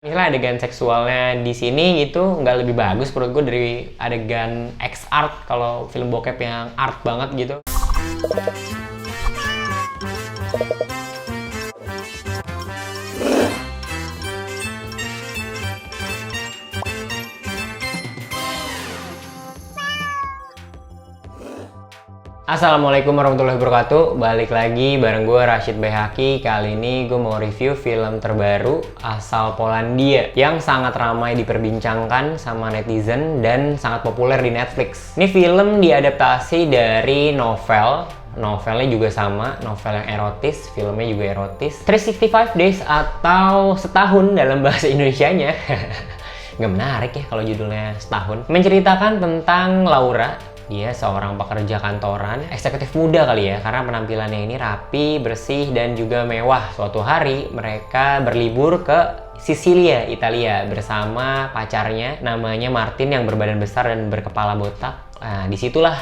Misalnya adegan seksualnya di sini gitu nggak lebih bagus menurut gue dari adegan X art kalau film bokep yang art banget gitu. Assalamualaikum warahmatullahi wabarakatuh. Balik lagi bareng gue Rashid Behaki. Kali ini gue mau review film terbaru asal Polandia yang sangat ramai diperbincangkan sama netizen dan sangat populer di Netflix. Ini film diadaptasi dari novel. Novelnya juga sama, novel yang erotis, filmnya juga erotis. 365 Days atau Setahun dalam bahasa Indonesianya. Nggak menarik ya kalau judulnya Setahun. Menceritakan tentang Laura. Dia seorang pekerja kantoran, eksekutif muda kali ya, karena penampilannya ini rapi, bersih, dan juga mewah. Suatu hari mereka berlibur ke Sisilia, Italia bersama pacarnya namanya Martin yang berbadan besar dan berkepala botak. Nah, disitulah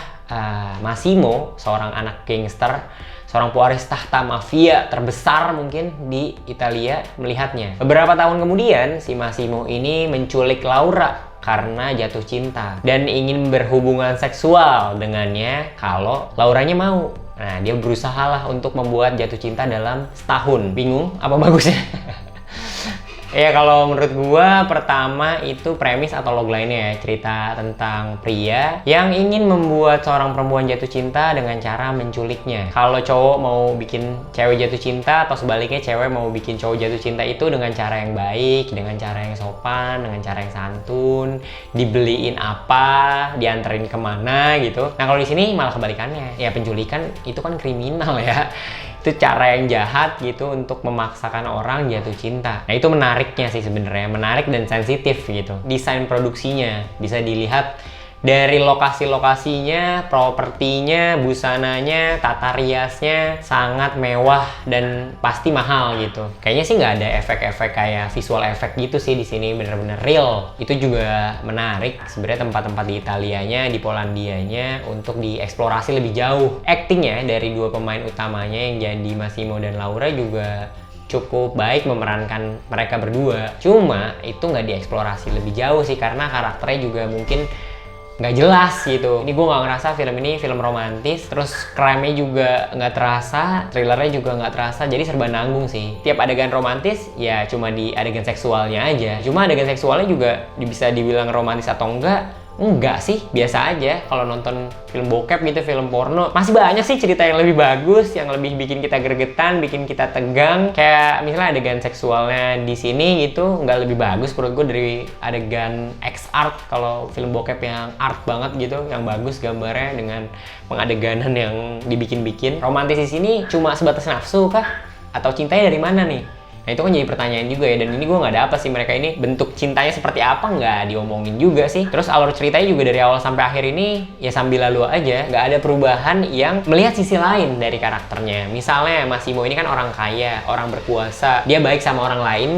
Massimo, seorang anak gangster, seorang pewaris tahta mafia terbesar mungkin di Italia melihatnya. Beberapa tahun kemudian, si Massimo ini menculik Laura karena jatuh cinta dan ingin berhubungan seksual dengannya kalau Lauranya mau. Nah, dia berusaha lah untuk membuat jatuh cinta dalam setahun. Bingung apa bagusnya? Ya kalau menurut gua pertama itu premis atau logline-nya ya, cerita tentang pria yang ingin membuat seorang perempuan jatuh cinta dengan cara menculiknya. Kalau cowok mau bikin cewek jatuh cinta atau sebaliknya cewek mau bikin cowok jatuh cinta itu dengan cara yang baik, dengan cara yang sopan, dengan cara yang santun, dibeliin apa, dianterin kemana gitu. Nah kalau di sini malah kebalikannya. Ya penculikan itu kan kriminal ya. Itu cara yang jahat gitu untuk memaksakan orang jatuh cinta. Nah itu menariknya sih sebenarnya, menarik dan sensitif gitu. Desain produksinya bisa dilihat dari lokasi-lokasinya, propertinya, busananya, tata riasnya sangat mewah dan pasti mahal gitu. Kayaknya sih nggak ada efek-efek kayak visual effect gitu sih di sini, bener-bener real. Itu juga menarik sebenarnya tempat-tempat di Italianya, di Polandianya untuk dieksplorasi lebih jauh. Actingnya dari dua pemain utamanya yang jadi Massimo dan Laura juga cukup baik memerankan mereka berdua. Cuma itu nggak dieksplorasi lebih jauh sih karena karakternya juga mungkin nggak jelas gitu. Ini gue nggak ngerasa film ini film romantis, terus crime-nya juga nggak terasa, thrillernya juga nggak terasa, jadi serba nanggung sih. Tiap adegan romantis ya cuma di adegan seksualnya aja. Cuma adegan seksualnya juga bisa dibilang romantis atau enggak sih, biasa aja. Kalau nonton film bokep gitu, film porno, masih banyak sih cerita yang lebih bagus, yang lebih bikin kita gregetan, bikin kita tegang. Kayak misalnya adegan seksualnya di sini gitu, nggak lebih bagus menurut gue dari adegan X art kalau film bokep yang art banget gitu, yang bagus gambarnya dengan pengadeganan yang dibikin-bikin. Romantis di sini cuma sebatas nafsu kah? Atau cintanya dari mana nih? Nah itu kan jadi pertanyaan juga ya, dan ini gue nggak ada apa sih mereka ini bentuk cintanya seperti apa nggak diomongin juga sih. Terus alur ceritanya juga dari awal sampai akhir ini ya sambil lalu aja, nggak ada perubahan yang melihat sisi lain dari karakternya. Misalnya Massimo ini kan orang kaya, orang berkuasa, dia baik sama orang lain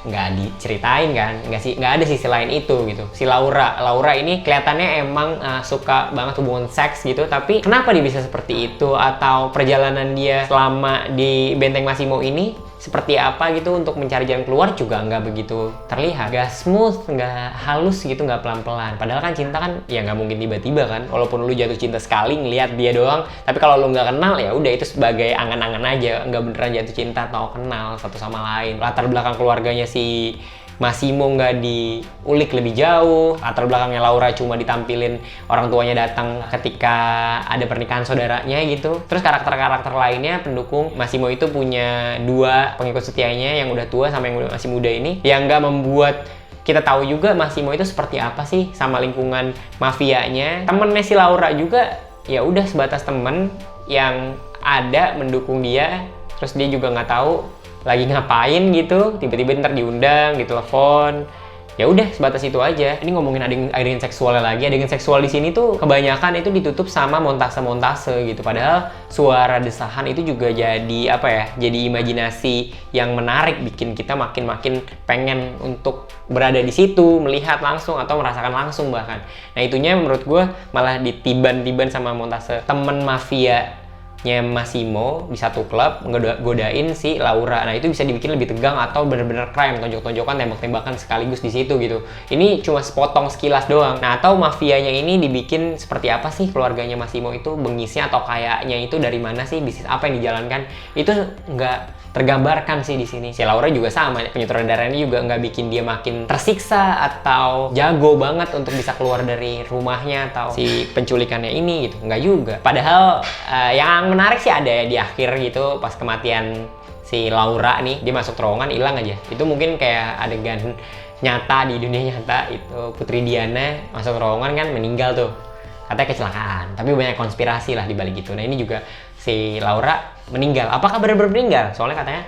nggak diceritain kan, nggak ada sisi lain itu gitu. Si Laura ini kelihatannya emang suka banget hubungan seks gitu, tapi kenapa dia bisa seperti itu, atau perjalanan dia selama di benteng Massimo ini seperti apa gitu untuk mencari jalan keluar juga nggak begitu terlihat. Nggak smooth, nggak halus gitu, nggak pelan-pelan. Padahal kan cinta kan ya nggak mungkin tiba-tiba kan. Walaupun lu jatuh cinta sekali ngelihat dia doang, tapi kalau lu nggak kenal ya udah itu sebagai angan-angan aja, nggak beneran jatuh cinta atau kenal satu sama lain. Latar belakang keluarganya si Massimo nggak diulik lebih jauh, latar belakangnya Laura cuma ditampilin orang tuanya datang ketika ada pernikahan saudaranya gitu. Terus karakter-karakter lainnya pendukung Massimo itu punya dua pengikut setianya yang udah tua sama yang masih muda ini, yang nggak membuat kita tahu juga Massimo itu seperti apa sih sama lingkungan mafianya. Temennya si Laura juga ya udah sebatas temen yang ada mendukung dia, terus dia juga nggak tahu lagi ngapain gitu, tiba-tiba ntar diundang, ditelepon, ya udah sebatas itu aja. Ini ngomongin adegan seksualnya lagi, adegan seksual di sini tuh kebanyakan itu ditutup sama montase gitu. Padahal suara desahan itu juga jadi apa ya? Jadi imajinasi yang menarik, bikin kita makin pengen untuk berada di situ, melihat langsung atau merasakan langsung bahkan. Nah itunya menurut gue malah ditiban-tiban sama montase temen mafia Massimo di satu klub godain si Laura. Nah, itu bisa dibikin lebih tegang atau bener-bener crime, tonjok-tonjokan, tembak-tembakan sekaligus di situ gitu. Ini cuma sepotong sekilas doang. Nah, atau mafianya ini dibikin seperti apa sih keluarganya Massimo itu, bengisnya atau kayaknya itu dari mana sih, bisnis apa yang dijalankan, itu nggak tergambarkan sih di sini. Si Laura juga sama, penyutradaranya juga nggak bikin dia makin tersiksa atau jago banget untuk bisa keluar dari rumahnya atau si penculikannya ini gitu, nggak juga. Padahal yang menarik sih ada ya di akhir gitu, pas kematian si Laura nih, dia masuk terowongan hilang aja. Itu mungkin kayak adegan nyata di dunia nyata, itu Putri Diana masuk terowongan kan meninggal tuh, katanya kecelakaan, tapi banyak konspirasi lah di balik itu. Nah, ini juga si Laura meninggal. Apakah benar-benar meninggal? Soalnya katanya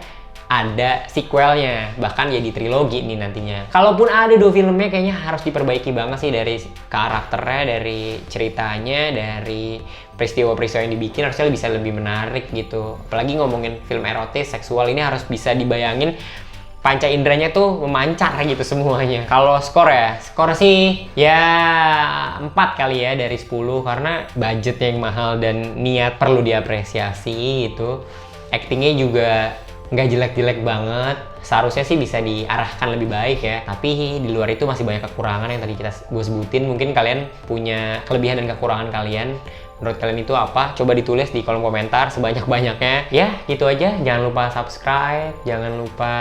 ada sequelnya, bahkan ya di trilogi nih nantinya. Kalaupun ada 2 filmnya, kayaknya harus diperbaiki banget sih dari karakternya, dari ceritanya, dari peristiwa-peristiwa yang dibikin, harusnya bisa lebih menarik gitu. Apalagi ngomongin film erotis, seksual, ini harus bisa dibayangin panca inderanya tuh memancar gitu semuanya. Kalau skor sih ya 4 kali ya dari 10, karena budget yang mahal dan niat perlu diapresiasi gitu. Actingnya juga nggak jelek-jelek banget, seharusnya sih bisa diarahkan lebih baik ya, tapi di luar itu masih banyak kekurangan yang tadi gue sebutin. Mungkin kalian punya kelebihan dan kekurangan kalian. Menurut kalian itu apa? Coba ditulis di kolom komentar sebanyak-banyaknya. Ya, gitu aja. Jangan lupa subscribe, jangan lupa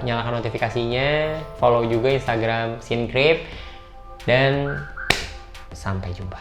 nyalakan notifikasinya, follow juga Instagram Scene Creep, dan sampai jumpa.